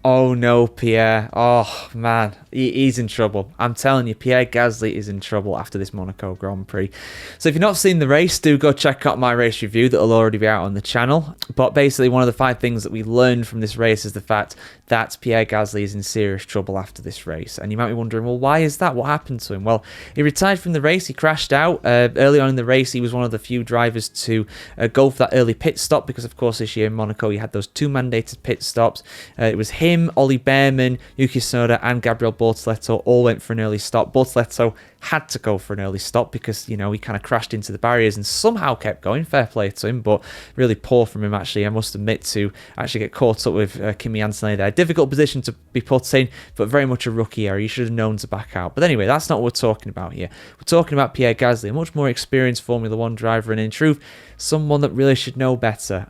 Oh no, Pierre. Oh man, he's in trouble. I'm telling you, Pierre Gasly is in trouble after this Monaco Grand Prix. So if you've not seen the race, do go check out my race review that'll already be out on the channel. But basically, one of the 5 things that we learned from this race is the fact that Pierre Gasly is in serious trouble after this race. And you might be wondering, well, why is that? What happened to him? Well, he retired from the race. He crashed out. Early on in the race, he was one of the few drivers to go for that early pit stop because, of course, this year in Monaco, you had those 2 mandated pit stops. It was him, Ollie Behrman, Yuki Tsunoda and Gabriel Bortoleto all went for an early stop. Bortoleto had to go for an early stop because, he kind of crashed into the barriers and somehow kept going. Fair play to him, but really poor from him, actually, I must admit, to actually get caught up with Kimi Antonelli there. Difficult position to be put in, but very much a rookie error. You should have known to back out. But anyway, that's not what we're talking about here. We're talking about Pierre Gasly, a much more experienced Formula 1 driver, and in truth, someone that really should know better.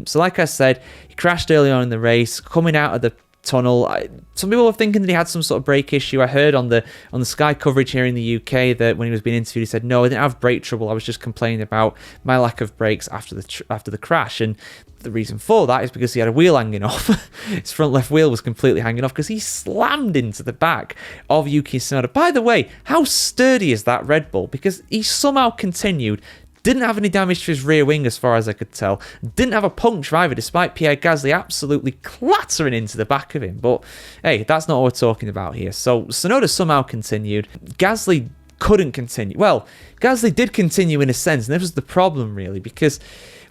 So like I said, he crashed early on in the race, coming out of the tunnel. Some people were thinking that he had some sort of brake issue. I heard on the Sky coverage here in the UK that when he was being interviewed, he said, "No, I didn't have brake trouble. I was just complaining about my lack of brakes after the crash." And the reason for that is because he had a wheel hanging off. His front left wheel was completely hanging off because he slammed into the back of Yuki Tsunoda. By the way, how sturdy is that Red Bull? Because he somehow continued. Didn't have any damage to his rear wing as far as I could tell. Didn't have a puncture either, despite Pierre Gasly absolutely clattering into the back of him. But hey, that's not what we're talking about here. So Tsunoda somehow continued. Gasly couldn't continue. Well, Gasly did continue in a sense, and this was the problem really, because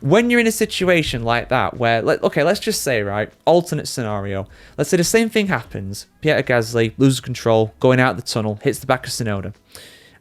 when you're in a situation like that where, okay, let's just say, right, alternate scenario. Let's say the same thing happens. Pierre Gasly loses control, going out the tunnel, hits the back of Tsunoda,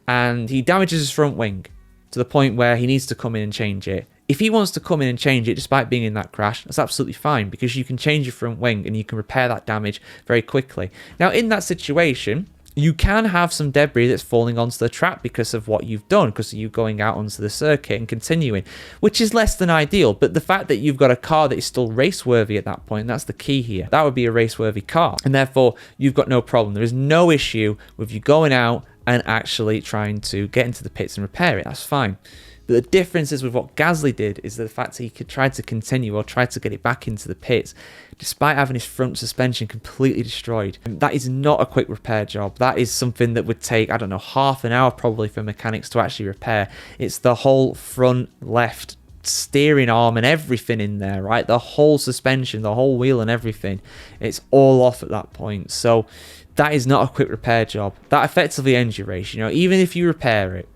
and he damages his front wing to the point where he needs to come in and change it. If he wants to come in and change it despite being in that crash, that's absolutely fine because you can change your front wing and you can repair that damage very quickly. Now, in that situation, you can have some debris that's falling onto the track because of what you've done, because of you going out onto the circuit and continuing, which is less than ideal. But the fact that you've got a car that is still race-worthy at that point, that's the key here. That would be a race-worthy car, and therefore you've got no problem. There is no issue with you going out and actually trying to get into the pits and repair it. That's fine. But the difference is with what Gasly did is the fact that he could try to continue or try to get it back into the pits despite having his front suspension completely destroyed. And that is not a quick repair job. That is something that would take, I don't know, half an hour probably for mechanics to actually repair. It's the whole front left steering arm and everything in there, right? The whole suspension, the whole wheel and everything. It's all off at that point. So that is not a quick repair job. That effectively ends your race. Even if you repair it,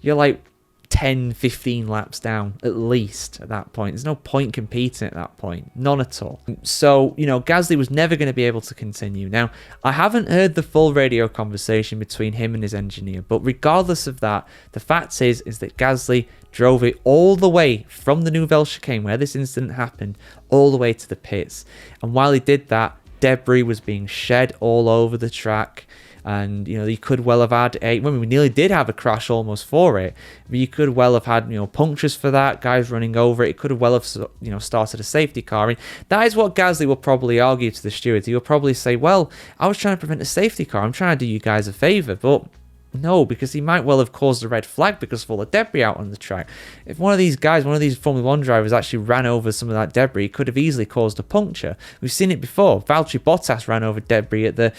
you're like 10, 15 laps down at least at that point. There's no point competing at that point. None at all. So, Gasly was never going to be able to continue. Now, I haven't heard the full radio conversation between him and his engineer, but regardless of that, the fact is that Gasly drove it all the way from the Nouvelle Chicane, where this incident happened, all the way to the pits. And while he did that, debris was being shed all over the track, and you could well have had we nearly did have a crash almost for it, but you could well have had punctures for that, guys running over it. It could have well have started a safety car, and that is what Gasly will probably argue to the stewards. He will probably say, well, I was trying to prevent a safety car, I'm trying to do you guys a favor. But no, because he might well have caused a red flag because of all the debris out on the track. If one of these Formula 1 drivers actually ran over some of that debris, it could have easily caused a puncture. We've seen it before. Valtteri Bottas ran over debris at the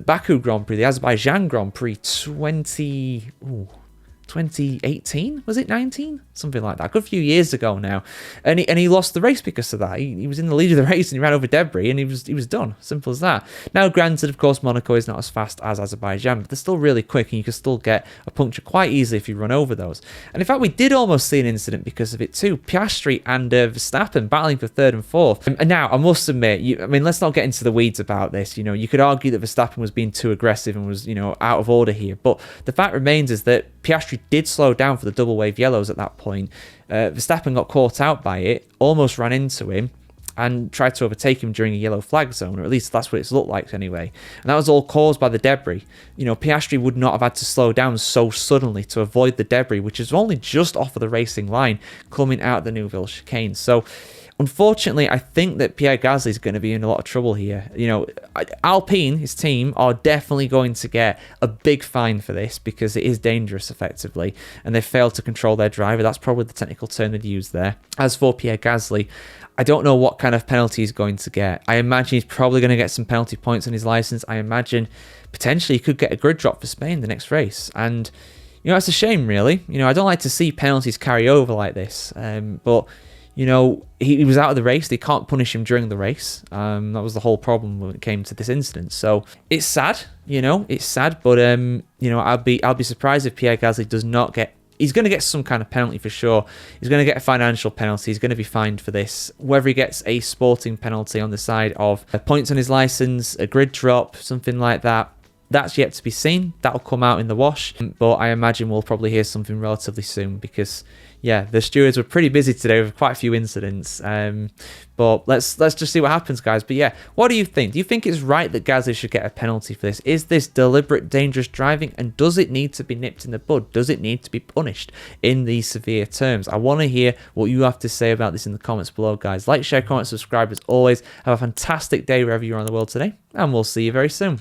Baku Grand Prix, the Azerbaijan Grand Prix 2018, was it 19? Something like that. A good few years ago now. And he lost the race because of that. He was in the lead of the race and he ran over debris and he was done. Simple as that. Now, granted, of course, Monaco is not as fast as Azerbaijan, but they're still really quick and you can still get a puncture quite easily if you run over those. And in fact, we did almost see an incident because of it too. Piastri and Verstappen battling for third and fourth. And now, I must admit, let's not get into the weeds about this. You could argue that Verstappen was being too aggressive and was, out of order here. But the fact remains is that Piastri did slow down for the double wave yellows at that point. Verstappen got caught out by it, almost ran into him, and tried to overtake him during a yellow flag zone, or at least that's what it's looked like anyway. And that was all caused by the debris. Piastri would not have had to slow down so suddenly to avoid the debris, which is only just off of the racing line coming out the Nouvelle Chicane. So, unfortunately, I think that Pierre Gasly is going to be in a lot of trouble here. Alpine, his team, are definitely going to get a big fine for this because it is dangerous, effectively, and they failed to control their driver. That's probably the technical term they'd use there. As for Pierre Gasly, I don't know what kind of penalty he's going to get. I imagine he's probably going to get some penalty points on his license. I imagine potentially he could get a grid drop for Spain the next race. And, it's a shame, really. I don't like to see penalties carry over like this. But, he was out of the race. They can't punish him during the race. That was the whole problem when it came to this incident. So it's sad, it's sad. But, I'll be surprised if Pierre Gasly does not get. He's going to get some kind of penalty for sure. He's going to get a financial penalty. He's going to be fined for this. Whether he gets a sporting penalty on the side of points on his license, a grid drop, something like that, that's yet to be seen. That'll come out in the wash. But I imagine we'll probably hear something relatively soon because, yeah, the stewards were pretty busy today with quite a few incidents. But let's just see what happens, guys. But yeah, what do you think? Do you think it's right that Gasly should get a penalty for this? Is this deliberate, dangerous driving? And does it need to be nipped in the bud? Does it need to be punished in these severe terms? I want to hear what you have to say about this in the comments below, guys. Like, share, comment, subscribe. As always, have a fantastic day wherever you are in the world today. And we'll see you very soon.